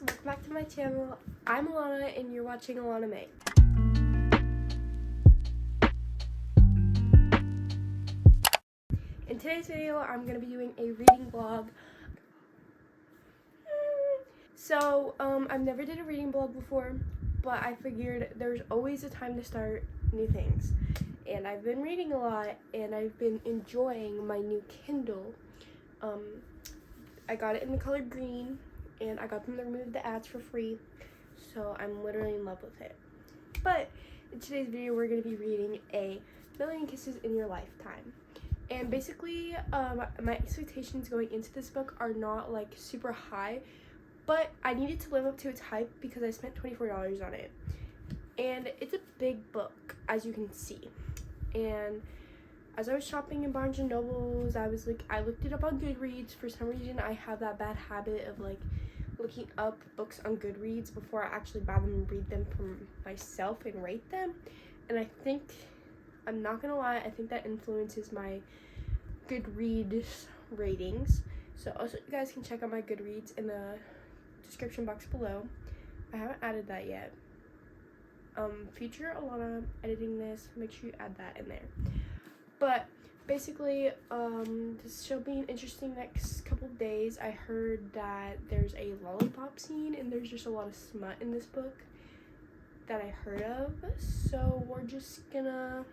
welcome back to my channel. I'm Alana and you're watching Alana May. In today's video, I'm going to be doing a reading vlog. So, I've never did a reading vlog before, but I figured there's always a time to start new things. And I've been reading a lot and I've been enjoying my new Kindle. I got it in the color green and I got them to remove the ads for free. So I'm literally in love with it. But in today's video, we're going to be reading A Million Kisses in Your Lifetime. And basically, my expectations going into this book are not like super high, but I needed to live up to its hype because I spent $24 on it. And it's a big book, as you can see. And as I was shopping in Barnes & Nobles, I looked it up on Goodreads. For some reason, I have that bad habit of like looking up books on Goodreads before I actually buy them and read them for myself and rate them. And I think, I'm not gonna lie, I think that influences my Goodreads ratings. So also, you guys can check out my Goodreads in the description box below. I haven't added that yet. Future Alana editing this, make sure you add that in there. But basically, this should be an interesting next couple of days. I heard that there's a lollipop scene and there's just a lot of smut in this book that I heard of. So we're just gonna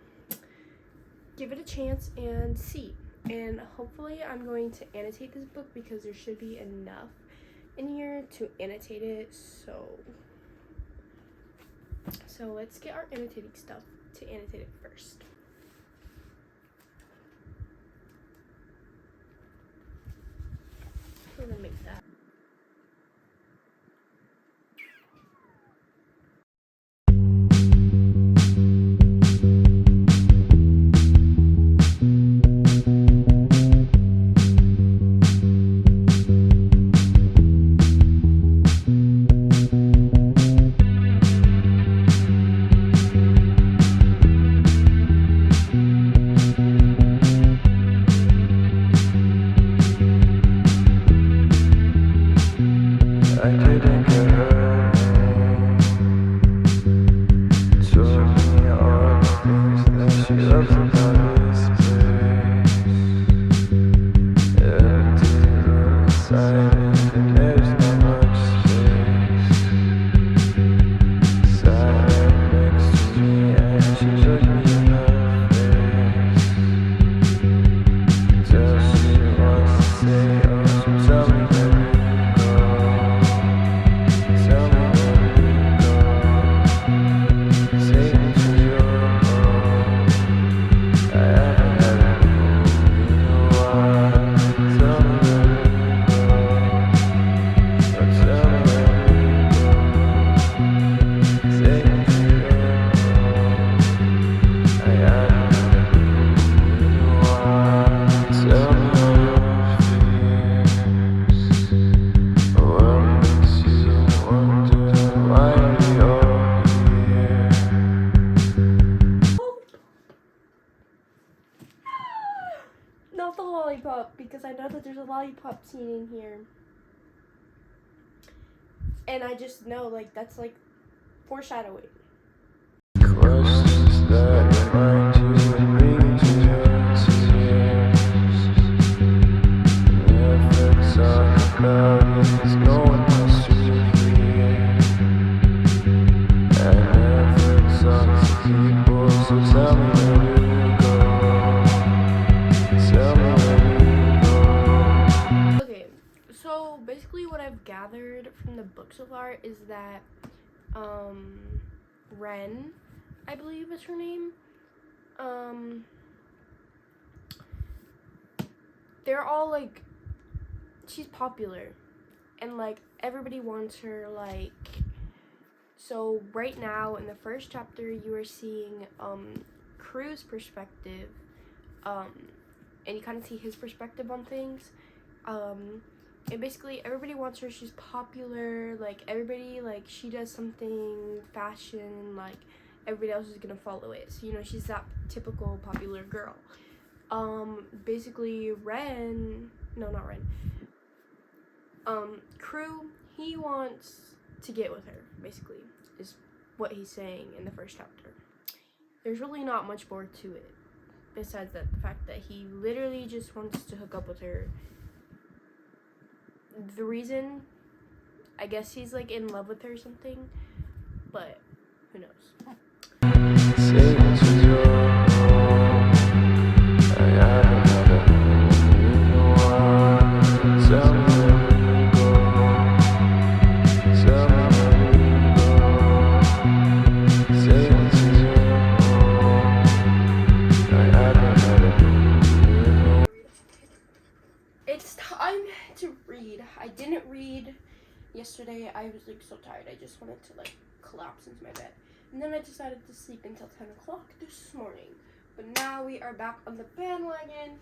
give it a chance and see. And hopefully I'm going to annotate this book because there should be enough in here to annotate it. So let's get our annotating stuff to annotate it first. We're gonna make that. Not the lollipop, because I know that there's a lollipop scene in here. And I just know, like, that's like foreshadowing. Questions that remind you and bring to your tears. Efforts are crowded, no one wants to hear. And efforts are to people, so tell me where you go. Tell me where you go. Okay, so basically what I've gathered from the book so far is that Ren, I believe is her name, they're all like, she's popular and like everybody wants her. Like, so right now in the first chapter you are seeing Crew's perspective, and you kind of see his perspective on things. And basically everybody wants her, she's popular, like everybody, like she does something fashion, like everybody else is gonna follow it. So, you know, she's that typical popular girl. Basically Ren, no, not Ren, Crew, he wants to get with her, basically, is what he's saying in the first chapter. There's really not much more to it, besides that the fact that he literally just wants to hook up with her. The reason, I guess he's like in love with her or something, but who knows. Say this is your home. I haven't had a home in a while. Tell me where will you go? Tell me where will you go? Say this is your home. I haven't had a home in a while. It's time to read. I didn't read yesterday. I was like so tired. I just wanted to like collapse into my bed. And then I decided to sleep until 10 o'clock this morning. But now we are back on the bandwagon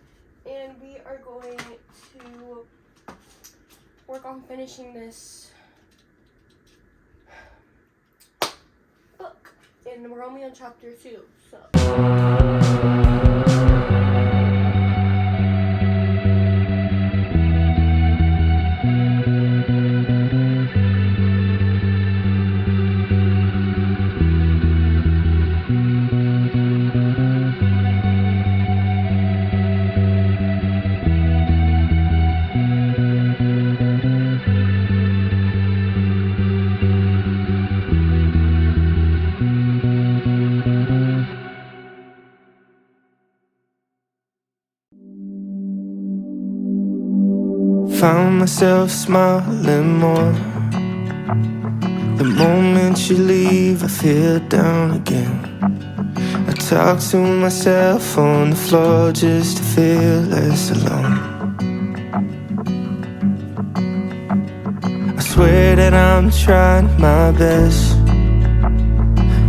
and we are going to work on finishing this book. And we're only on chapter 2, so. Found myself smiling more. The moment you leave, I feel down again. I talk to myself on the floor just to feel less alone. I swear that I'm trying my best.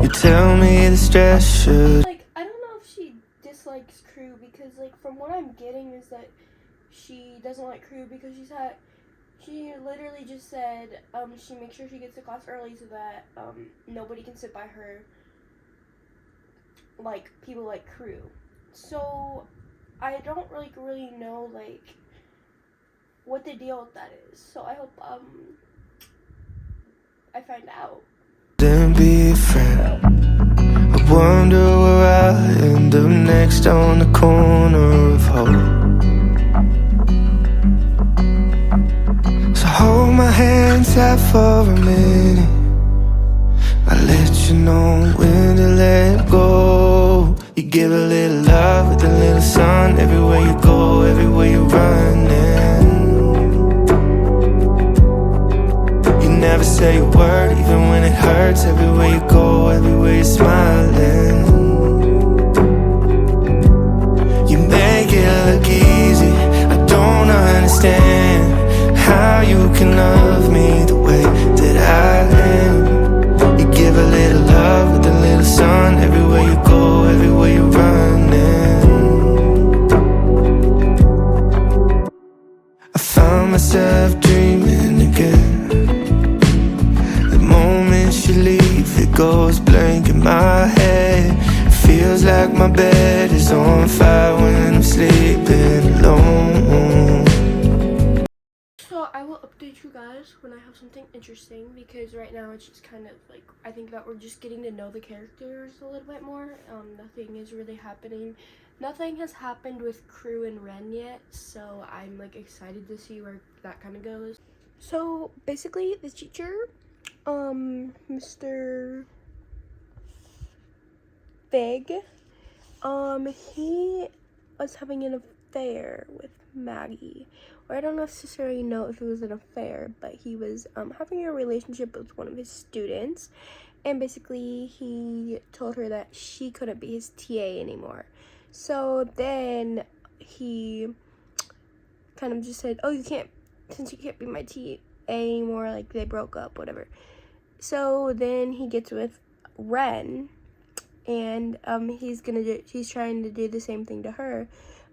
You tell me the stress should. Like, I don't know if she dislikes Crew, because like from what I'm getting is that she doesn't like Crew because she literally just said she makes sure she gets to class early so that nobody can sit by her like people like Crew. So I don't really know like what the deal with that is. So I hope I find out. Then be a friend. I wonder where I'll end up next on the corner of hope. So hold my hand tight for a minute. I'll let you know when to let go. You give a little love with a little sun. Everywhere you go, everywhere you're running. You never say a word, even when it hurts. Everywhere you go, everywhere you're smiling. You make it look easy. I don't understand how you can love me the way that I am. You give a little love with a little sun. Everywhere you go, everywhere you're running. I found myself dreaming again. The moment you leave, it goes blank in my head. Feels like my bed is on fire when I'm sleeping alone. So I will update you guys when I have something interesting, because right now it's just kind of like, I think that we're just getting to know the characters a little bit more. Nothing is really happening. Nothing has happened with Crew and Ren yet, so I'm like excited to see where that kind of goes. So basically the teacher, Mr. Fig, he was having an affair with Maggie. Or I don't necessarily know if it was an affair, but he was having a relationship with one of his students, and basically he told her that she couldn't be his TA anymore. So then he kind of just said, oh, since you can't be my TA anymore, like they broke up, whatever. So then he gets with Ren, and he's trying to do the same thing to her,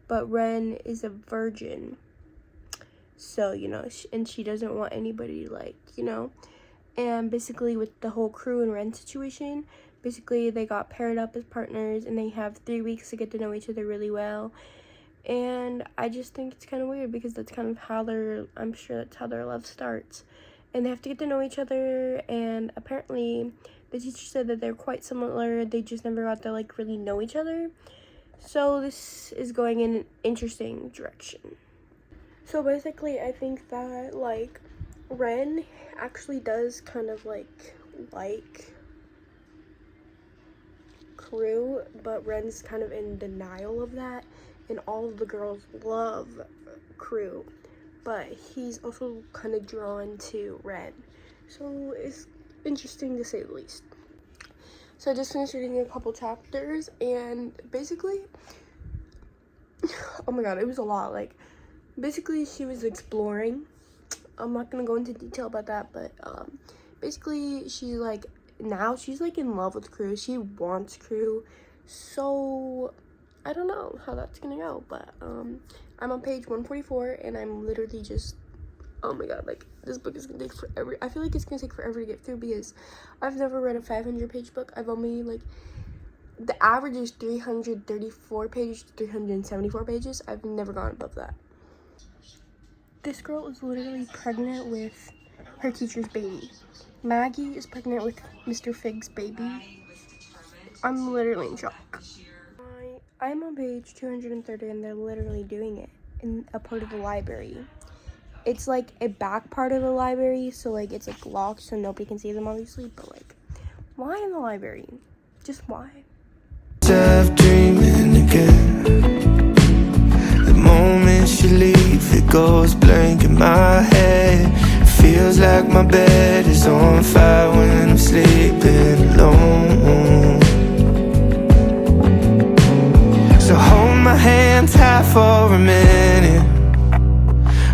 but Ren is a virgin. So, you know, and she doesn't want anybody, like, you know. And basically with the whole Crew and Ren situation, basically they got paired up as partners and they have 3 weeks to get to know each other really well. And I just think it's kind of weird, because that's kind of how I'm sure that's how their love starts. and they have to get to know each other, and apparently the teacher said that they're quite similar, they just never got to like really know each other. So this is going in an interesting direction. So basically I think that like Ren actually does kind of like Crew, but Ren's kind of in denial of that, and all of the girls love Crew, but he's also kind of drawn to Ren. So it's interesting to say the least. So I just finished reading a couple chapters, and basically, oh my god, it was a lot. Like, basically she was exploring. I'm not gonna go into detail about that, but basically she's like, now she's like in love with Crew. She wants Crew. So I don't know how that's gonna go, but I'm on page 144, and I'm literally just, oh my god, like this book is gonna take forever. I feel like it's gonna take forever to get through because I've never read a 500-page book. I've only like, the average is 334 pages to 374 pages. I've never gone above that. This girl is literally pregnant with her teacher's baby. Maggie is pregnant with Mr. Fig's baby. I'm literally in shock. I'm on page 230, and they're literally doing it in a part of the library. It's like a back part of the library, so like it's like locked so nobody can see them obviously, but like, why in the library? Just why? Dreaming again. The moment you leave, it goes blank in my head. Feels like my bed is on fire when I'm sleeping alone. So hold my hand tight for a minute.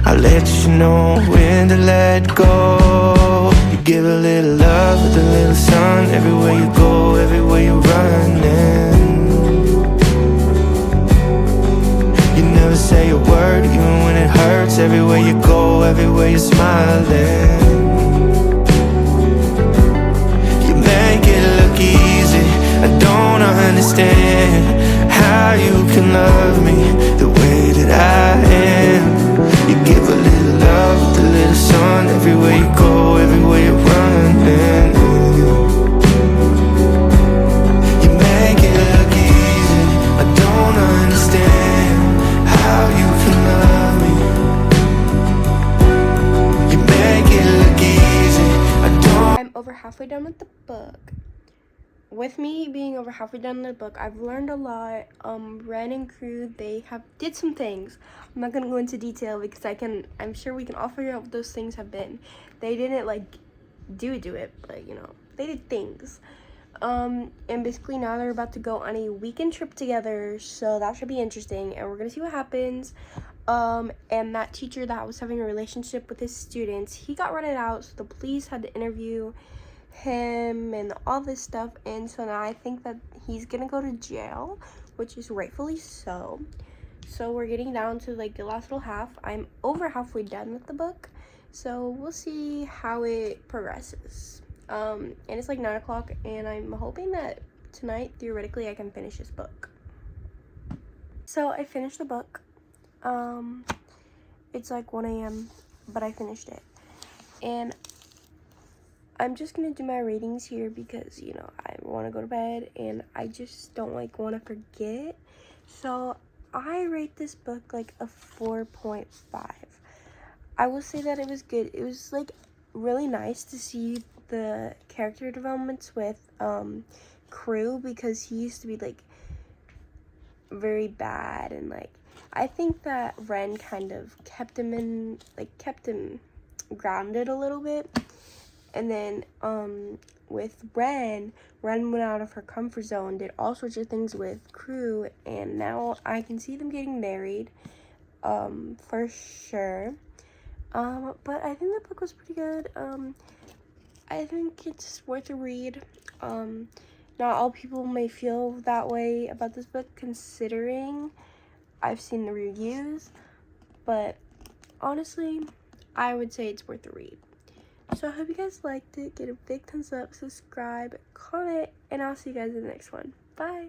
I'll let you know when to let go. You give a little love with a little sun. Everywhere you go, everywhere you're running. You never say a word, even when it hurts. Everywhere you go, everywhere you're smiling. You make it look easy. I don't understand how you can love me the way that I am. You give a little love with a little sun. Everywhere you go, everywhere you're running. You make it look easy. I don't understand how you can love me. You make it look easy. I don't. I'm over halfway done with the book. With me being over halfway done the book, I've learned a lot. Ren and Crew, they did some things. I'm not gonna go into detail because I'm sure we can all figure out what those things have been. They didn't like do it, but you know, they did things. And basically now they're about to go on a weekend trip together, so that should be interesting, and we're gonna see what happens. And that teacher that was having a relationship with his students, he got rented out, so the police had to interview him and all this stuff, and so now I think that he's gonna go to jail, which is rightfully so. So we're getting down to like the last little half. I'm over halfway done with the book, so we'll see how it progresses. And it's like 9 o'clock, and I'm hoping that tonight theoretically I can finish this book. So I finished the book. It's like 1 a.m. but I finished it, and I'm just gonna do my ratings here because, you know, I want to go to bed and I just don't like want to forget. So I rate this book like a 4.5. I will say that it was good. It was like really nice to see the character developments with Crew, because he used to be like very bad, and like I think that Ren kind of kept him grounded a little bit. And then with Ren went out of her comfort zone, did all sorts of things with Crew, and now I can see them getting married, for sure. But I think the book was pretty good. I think it's worth a read. Not all people may feel that way about this book, considering I've seen the reviews, but honestly, I would say it's worth a read. So I hope you guys liked it. Give it a big thumbs up, subscribe, comment, and I'll see you guys in the next one. Bye!